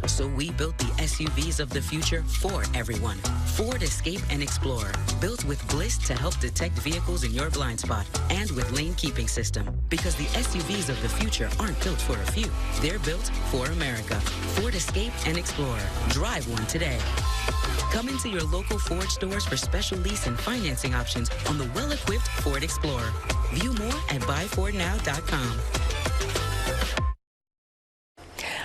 So we built the SUVs of the future for everyone. Ford Escape and Explorer, built with Bliss to help detect vehicles in your blind spot, and with lane keeping system. Because the SUVs of the future aren't built for a few. They're built for America. Ford Escape and Explorer. Drive one today. Come into your local Ford stores for special lease and financing options on the well-equipped Ford Explorer. View more at buyfordnow.com.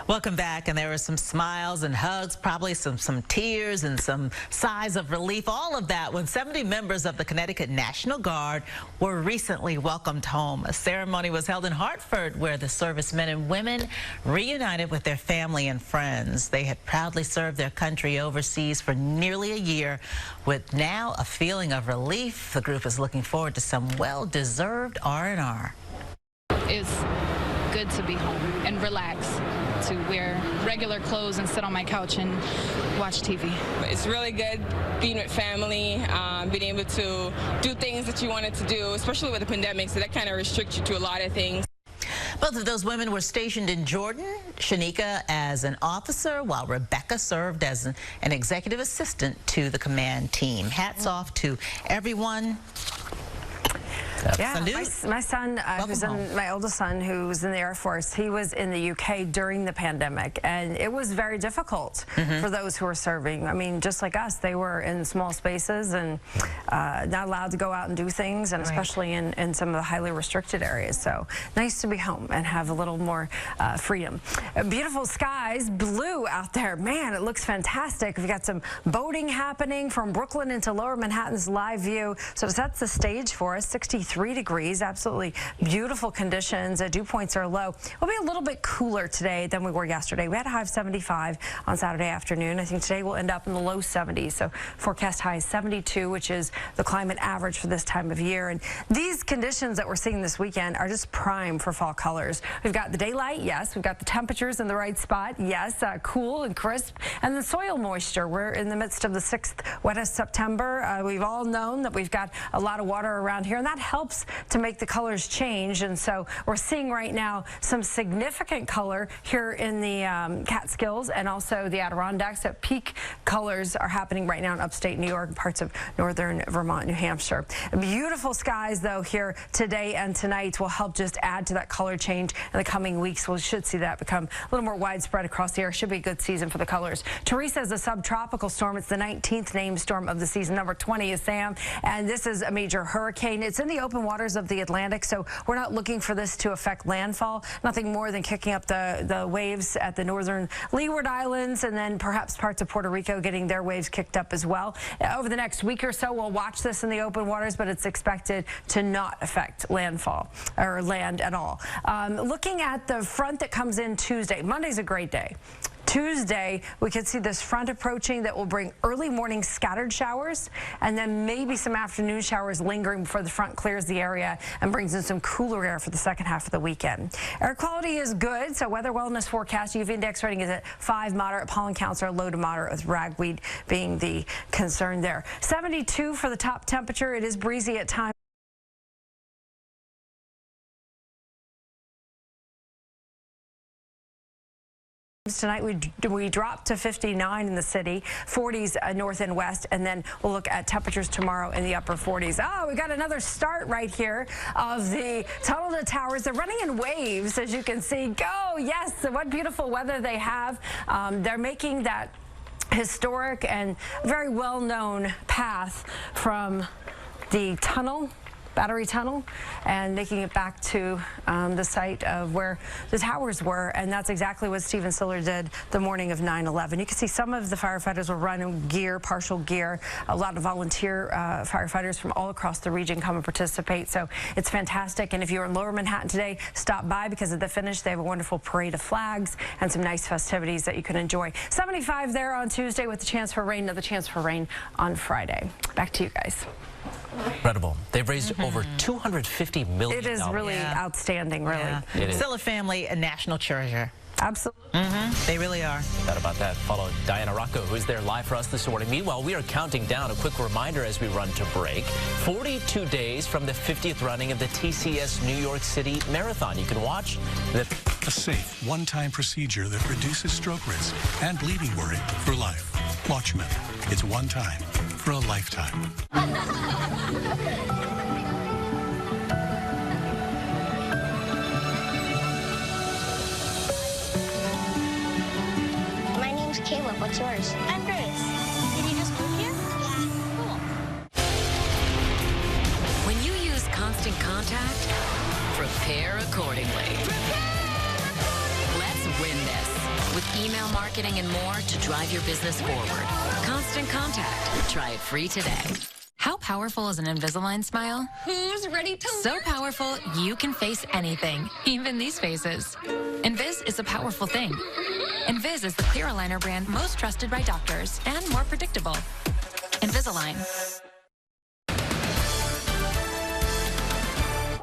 Welcome back, and there were some smiles and hugs, probably some tears and some sighs of relief, all of that when 70 members of the Connecticut National Guard were recently welcomed home. A ceremony was held in Hartford where the servicemen and women reunited with their family and friends. They had proudly served their country overseas for nearly a year. With now a feeling of relief, the group is looking forward to some well-deserved R&R. It's good to be home and relax, to wear regular clothes and sit on my couch and watch TV. It's really good being with family, being able to do things that you wanted to do, especially with the pandemic, so that kind of restricts you to a lot of things. Both of those women were stationed in Jordan, Shanika as an officer, while Rebecca served as an executive assistant to the command team. Hats off to everyone. Yeah, my son, my oldest son, who's in the Air Force, he was in the UK during the pandemic, and it was very difficult for those who were serving. I mean, just like us, they were in small spaces and not allowed to go out and do things, and especially in some of the highly restricted areas. So nice to be home and have a little more freedom. Beautiful skies, blue out there. Man, it looks fantastic. We've got some boating happening from Brooklyn into Lower Manhattan's live view. So it sets the stage for us. 63 degrees, absolutely beautiful conditions. Dew points are low. We'll be a little bit cooler today than we were yesterday. We had a high of 75 on Saturday afternoon. I think today we'll end up in the low 70s. So forecast high is 72, which is the climate average for this time of year. And these conditions that we're seeing this weekend are just prime for fall colors. We've got the daylight, yes. We've got the temperatures in the right spot, yes. Cool and crisp. And the soil moisture. We're in the midst of the 6th wettest September. We've all known that we've got a lot of water around here, and that helps to make the colors change. And so we're seeing right now some significant color here in the Catskills and also the Adirondacks. At peak colors are happening right now in upstate New York and parts of northern Vermont, New Hampshire. Beautiful skies, though, here today and tonight will help just add to that color change in the coming weeks. We should see that become a little more widespread across the area. Should be a good season for the colors. Teresa is a subtropical storm. It's the 19th named storm of the season. Number 20 is Sam, and this is a major hurricane. It's in the open waters of the Atlantic, so we're not looking for this to affect landfall. Nothing more than kicking up the waves at the northern Leeward Islands, and then perhaps parts of Puerto Rico getting their waves kicked up as well. Over the next week or so, we'll watch this in the open waters, but it's expected to not affect landfall or land at all. Looking at the front that comes in Tuesday, Monday's a great day. Tuesday, we could see this front approaching that will bring early morning scattered showers and then maybe some afternoon showers lingering before the front clears the area and brings in some cooler air for the second half of the weekend. Air quality is good, so weather wellness forecast UV index rating is at 5, moderate. Pollen counts are low to moderate, with ragweed being the concern there. 72 for the top temperature. It is breezy at times. Tonight we dropped to 59 in the city, 40s north and west, and then we'll look at temperatures tomorrow in the upper 40s. Oh, we got another start right here of the Tunnel to Towers. They're running in waves, as you can see. Go, yes, what beautiful weather they have. They're making that historic and very well-known path from the tunnel, Battery Tunnel, and making it back to the site of where the towers were, and that's exactly what Stephen Siller did the morning of 9/11. You can see some of the firefighters were running gear, partial gear. A lot of volunteer firefighters from all across the region come and participate, so it's fantastic. And if you're in Lower Manhattan today, stop by, because at the finish they have a wonderful parade of flags and some nice festivities that you can enjoy. 75 there on Tuesday with a chance for rain, another chance for rain on Friday. Back to you guys. Incredible. They've raised over $250 million. It is really outstanding, really. Yeah. Still a family, a national treasure. Absolutely. They really are. That about that. Follow Diana Rocco, who is there live for us this morning. Meanwhile, we are counting down. A quick reminder as we run to break. 42 days from the 50th running of the TCS New York City Marathon. You can watch a safe, one-time procedure that reduces stroke risk and bleeding worry for life. Watchman. It's one time for a lifetime. Caleb, what's yours? I'm Grace. Did you just move here? Yeah. Cool. When you use Constant Contact, prepare accordingly. Let's win this with email marketing and more to drive your business forward. Constant Contact. Try it free today. How powerful is an Invisalign smile? Who's ready to So powerful, you can face anything, even these faces. Invis is a powerful thing. Invis is the clear aligner brand most trusted by doctors and more predictable. Invisalign.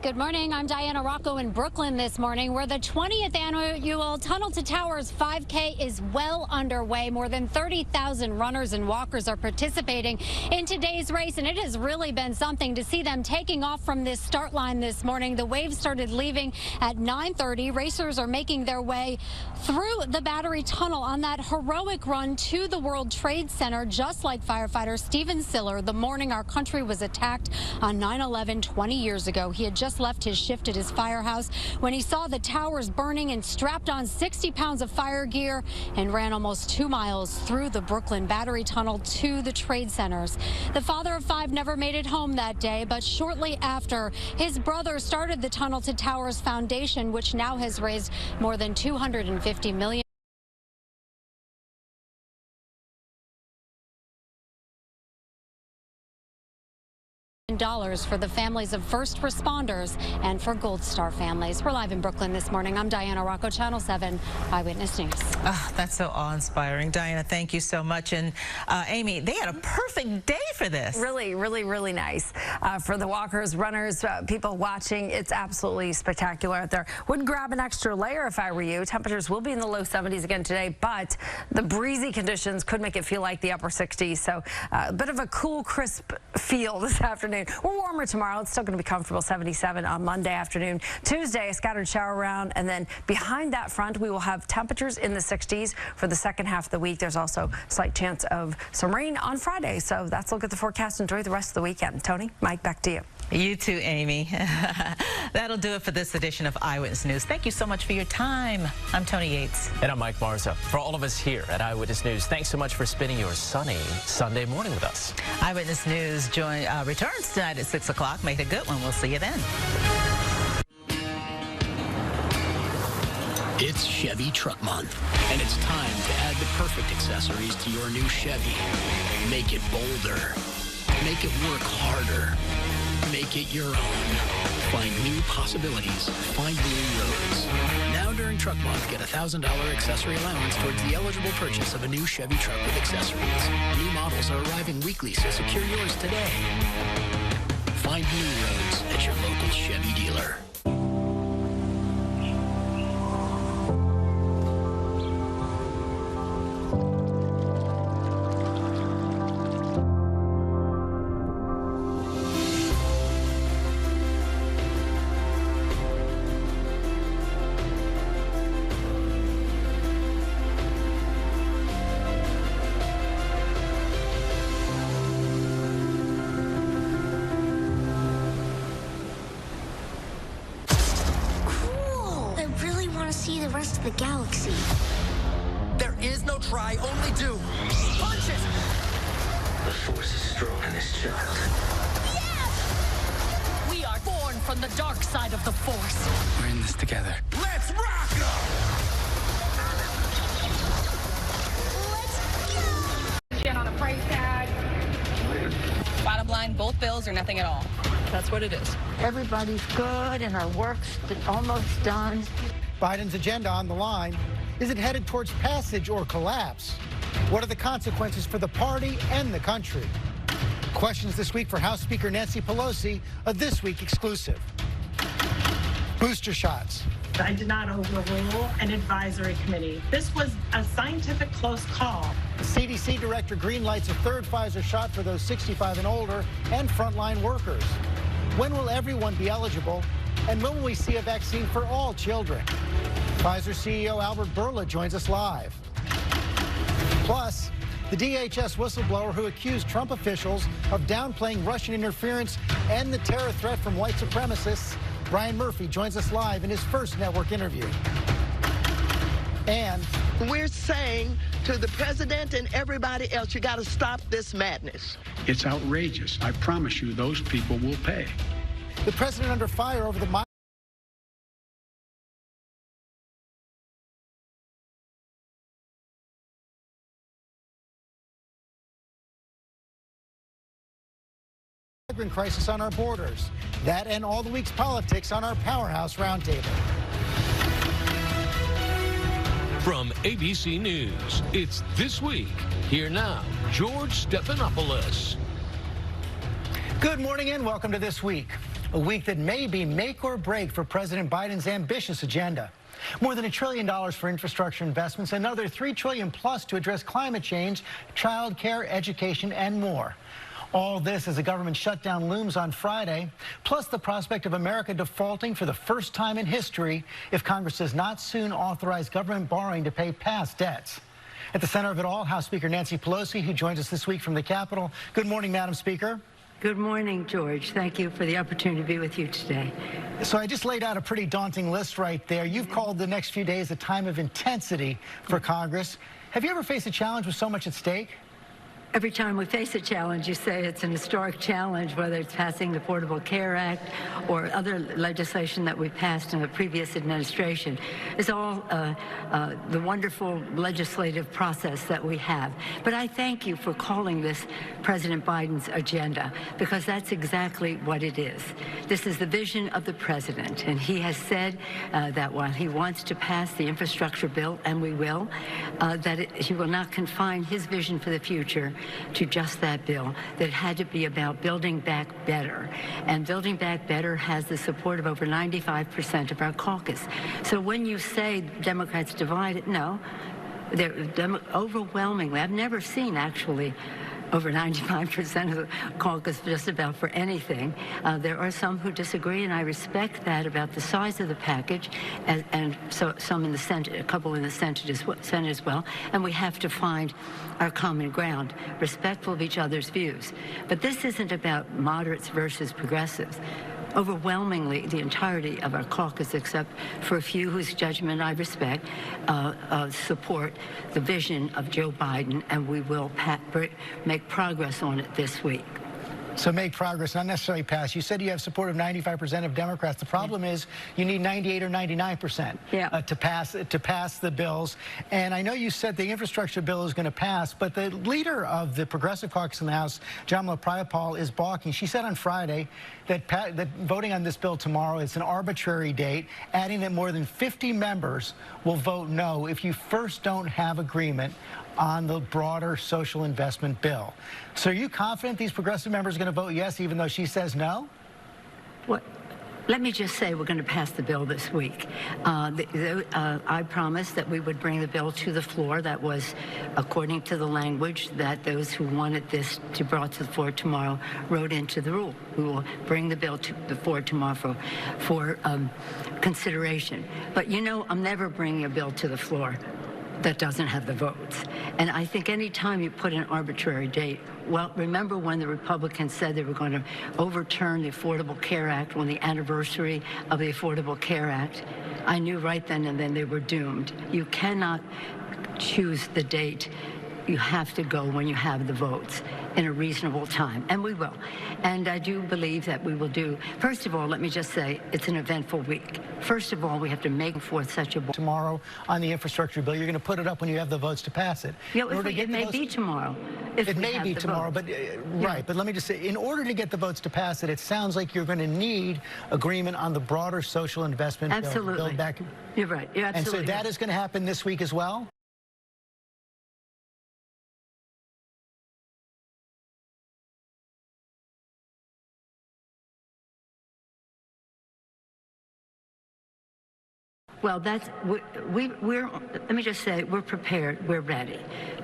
Good morning. I'm Diana Rocco in Brooklyn this morning, where the 20th annual Tunnel to Towers 5K is well underway. More than 30,000 runners and walkers are participating in today's race, and it has really been something to see them taking off from this start line this morning. The waves started leaving at 9:30. Racers are making their way through the Battery Tunnel on that heroic run to the World Trade Center, just like firefighter Stephen Siller the morning our country was attacked on 9/11 20 years ago. He had just left his shift at his firehouse when he saw the towers burning and strapped on 60 pounds of fire gear and ran almost 2 miles through the Brooklyn Battery Tunnel to the trade centers. The father of 5 never made it home that day, but shortly after, his brother started the Tunnel to Towers Foundation, which now has raised more than $250 million. For the families of first responders and for Gold Star families. We're live in Brooklyn this morning. I'm Diana Rocco, Channel 7 Eyewitness News. Oh, that's so awe-inspiring. Diana, thank you so much. And Amy, they had a perfect day for this. Really, really, really nice. For the walkers, runners, people watching, it's absolutely spectacular out there. Would grab an extra layer if I were you. Temperatures will be in the low 70s again today, but the breezy conditions could make it feel like the upper 60s. So a bit of a cool, crisp feel this afternoon. We're warmer tomorrow. It's still going to be comfortable, 77 on Monday afternoon. Tuesday, a scattered shower around, and then behind that front, we will have temperatures in the 60s for the second half of the week. There's also a slight chance of some rain on Friday. So that's a look at the forecast. Enjoy the rest of the weekend. Tony, Mike, back to you. You too, Amy. That'll do it for this edition of Eyewitness News. Thank you so much for your time. I'm Tony Yates. And I'm Mike Marza. For all of us here at Eyewitness News, thanks so much for spending your sunny Sunday morning with us. Eyewitness News returns tonight at 6 o'clock. Make it a good one. We'll see you then. It's Chevy Truck Month, and it's time to add the perfect accessories to your new Chevy. Make it bolder. Make it work harder. Make it your own. Find new possibilities. Find new roads. Now during Truck Month, get a $1,000 accessory allowance towards the eligible purchase of a new Chevy truck with accessories. New models are arriving weekly, so secure yours today. Find new roads at your local Chevy dealer. See the rest of the galaxy. There is no try, only do. Punch it! The Force is strong in this child. Yes! We are born from the dark side of the Force. We're in this together. Let's rock 'em! Let's go! On a price tag. Bottom line, both bills or nothing at all. That's what it is. Everybody's good and our work's almost done. Biden's agenda on the line. Is it headed towards passage or collapse? What are the consequences for the party and the country? Questions this week for House Speaker Nancy Pelosi, a This Week exclusive. Booster shots. I did not overrule an advisory committee. This was a scientific close call. The CDC director greenlights a third Pfizer shot for those 65 and older and frontline workers. When will everyone be eligible? And when will we see a vaccine for all children? Pfizer CEO Albert Bourla joins us live. Plus, the DHS whistleblower who accused Trump officials of downplaying Russian interference and the terror threat from white supremacists, Brian Murphy, joins us live in his first network interview. And we're saying to the president and everybody else, you got to stop this madness. It's outrageous. I promise you those people will pay. The president under fire over the migrant crisis on our borders. That and all the week's politics on our Powerhouse Roundtable. From ABC News, it's This Week. Here now, George Stephanopoulos. Good morning and welcome to This Week, a week that may be make or break for President Biden's ambitious agenda. More than $1 trillion for infrastructure investments, another $3 trillion plus to address climate change, child care, education, and more. All this as a government shutdown looms on Friday, plus the prospect of America defaulting for the first time in history if Congress does not soon authorize government borrowing to pay past debts. At the center of it all, House Speaker Nancy Pelosi, who joins us this week from the Capitol. Good morning, Madam Speaker. Good morning, George. Thank you for the opportunity to be with you today. So I just laid out a pretty daunting list right there. You've called the next few days a time of intensity for Congress. Have you ever faced a challenge with so much at stake? Every time we face a challenge, you say it's an historic challenge, whether it's passing the Affordable Care Act or other legislation that we passed in the previous administration. It's all the wonderful legislative process that we have. But I thank you for calling this President Biden's agenda, because that's exactly what it is. This is the vision of the president, and he has said that while he wants to pass the infrastructure bill, and we will, he will not confine his vision for the future to just that bill, that it had to be about building back better. And building back better has the support of over 95% of our caucus. So when you say Democrats divided, no, they're overwhelmingly, I've never seen actually over 95% of the caucus just about for anything. There are some who disagree, and I respect that about the size of the package, and so some in the Senate, a couple in the Senate as well, and we have to find our common ground, respectful of each other's views. But this isn't about moderates versus progressives. Overwhelmingly, the entirety of our caucus, except for a few whose judgment I respect, support the vision of Joe Biden, and we will make progress on it this week. So make progress, not necessarily pass. You said you have support of 95% of Democrats. The problem is you need 98 or 99% to pass the bills. And I know you said the infrastructure bill is going to pass, but the leader of the Progressive Caucus in the House, Jamala Prayapal, is balking. She said on Friday that voting on this bill tomorrow is an arbitrary date, adding that more than 50 members will vote no if you first don't have agreement on the broader social investment bill. So are you confident these progressive members are going to vote yes, even though she says no? What? Let me just say we're going to pass the bill this week. I promised that we would bring the bill to the floor. That was according to the language that those who wanted this to be brought to the floor tomorrow wrote into the rule. We will bring the bill to the floor tomorrow for consideration. But you know, I'm never bringing a bill to the floor that doesn't have the votes. And I think any time you put an arbitrary date, well, remember when the Republicans said they were going to overturn the Affordable Care Act on the anniversary of the Affordable Care Act? I knew right then and then they were doomed. You cannot choose the date. You have to go when you have the votes in a reasonable time, and we will. And I do believe that we will do. First of all, let me just say it's an eventful week. First of all, we have to make forth such a tomorrow on the infrastructure bill. You're going to put it up when you have the votes to pass it. Yeah, it may be tomorrow. It may be tomorrow, but right. But let me just say, in order to get the votes to pass it, it sounds like you're going to need agreement on the broader social investment bill. Absolutely. You're right. You're absolutely and so that is going to happen this week as well? Well, let me just say, we're prepared, we're ready.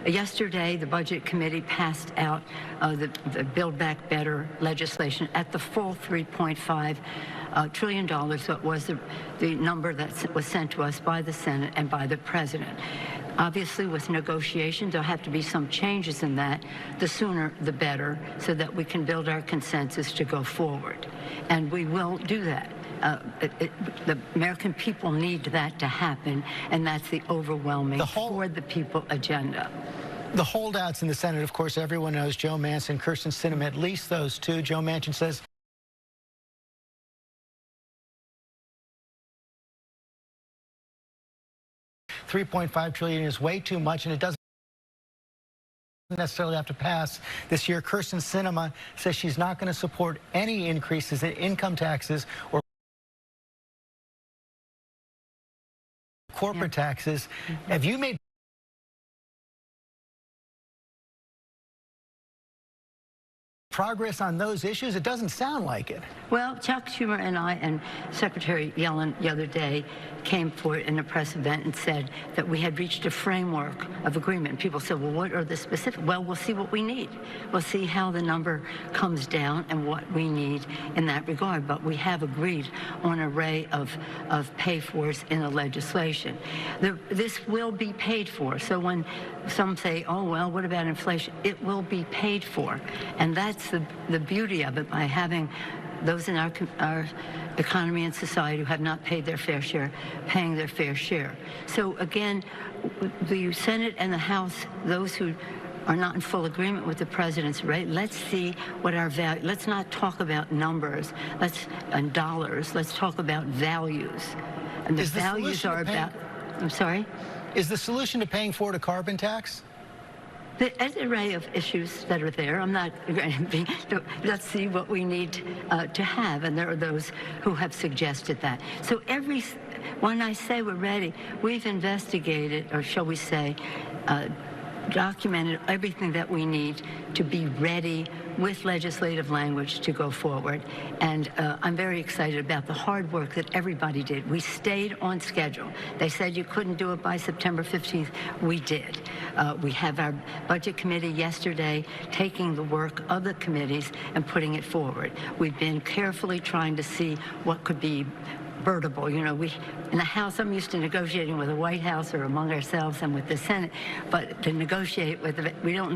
Yesterday, the Budget Committee passed out the Build Back Better legislation at the full $3.5 trillion. So it was the number that was sent to us by the Senate and by the President. Obviously, with negotiations, there'll have to be some changes in that. The sooner, the better, so that we can build our consensus to go forward. And we will do that. The American people need that to happen, and that's the overwhelming for the people agenda. The holdouts in the Senate, of course, everyone knows Joe Manchin, Kyrsten Sinema, at least those two. Joe Manchin says $3.5 trillion is way too much, and it doesn't necessarily have to pass this year. Kyrsten Sinema says she's not going to support any increases in income taxes or corporate taxes. Have you made progress on those issues? It doesn't sound like it. Well, Chuck Schumer and I and Secretary Yellen the other day came forward in a press event and said that we had reached a framework of agreement. People said, well, what are the specific? Well, we'll see what we need. We'll see how the number comes down and what we need in that regard. But we have agreed on an array of pay-fors in the legislation. This will be paid for. So when some say, oh, well, what about inflation? It will be paid for. And that's the beauty of it, by having those in our economy and society who have not paid their fair share, paying their fair share. So again, the Senate and the House, those who are not in full agreement with the president's rate, let's see what our value, let's not talk about numbers and dollars, let's talk about values. And the values are about, I'm sorry? Is the solution to paying for it a carbon tax? There's an array of issues that are there. I'm not going to be, let's see what we need to have. And there are those who have suggested that. So when I say we're ready, we've investigated, or shall we say, documented everything that we need to be ready with legislative language to go forward. And I'm very excited about the hard work that everybody did. We stayed on schedule. They said you couldn't do it by September 15th. We did. We have our Budget Committee yesterday taking the work of the committees and putting it forward. We've been carefully trying to see what could be birdable. You know, in the House, I'm used to negotiating with the White House or among ourselves and with the Senate, but to negotiate with we don't